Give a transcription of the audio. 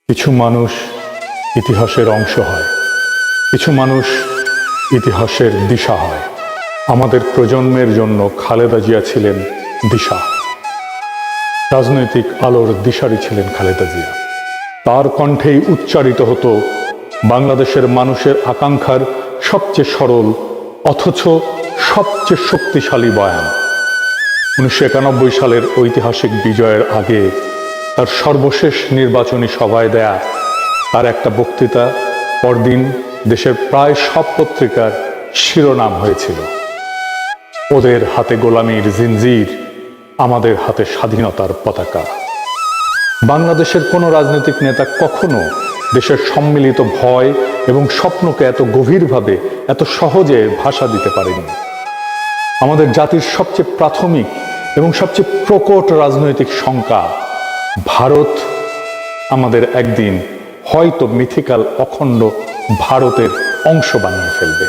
কিছু মানুষ ইতিহাসের অংশ হয়, কিছু মানুষ ইতিহাসের দিশা হয়। আমাদের প্রজন্মের জন্য খালেদা জিয়া ছিলেন দিশা, রাজনৈতিক আলোর দিশারি ছিলেন খালেদা জিয়া। তার কণ্ঠেই উচ্চারিত হতো বাংলাদেশের মানুষের আকাঙ্ক্ষার সবচেয়ে সরল অথচ সবচেয়ে শক্তিশালী বয়ান। 1991 সালের ঐতিহাসিক বিজয়ের আগে তার সর্বশেষ নির্বাচনী সভায় দেয়া তার একটা বক্তৃতা পরদিন দেশের প্রায় সব পত্রিকার শিরোনাম হয়েছিল, ওদের হাতে গোলামীর জিনজির, আমাদের হাতে স্বাধীনতার পতাকা। বাংলাদেশের কোনো রাজনৈতিক নেতা কখনো দেশের সম্মিলিত ভয় এবং স্বপ্নকে এত গভীরভাবে, এত সহজে ভাষা দিতে পারেনি। আমাদের জাতির সবচেয়ে প্রাথমিক এবং সবচেয়ে প্রকট রাজনৈতিক শঙ্কা, ভারত আমাদের একদিন হয়তো মিথিক্যাল অখণ্ড ভারতের অংশ বানিয়ে ফেলবে।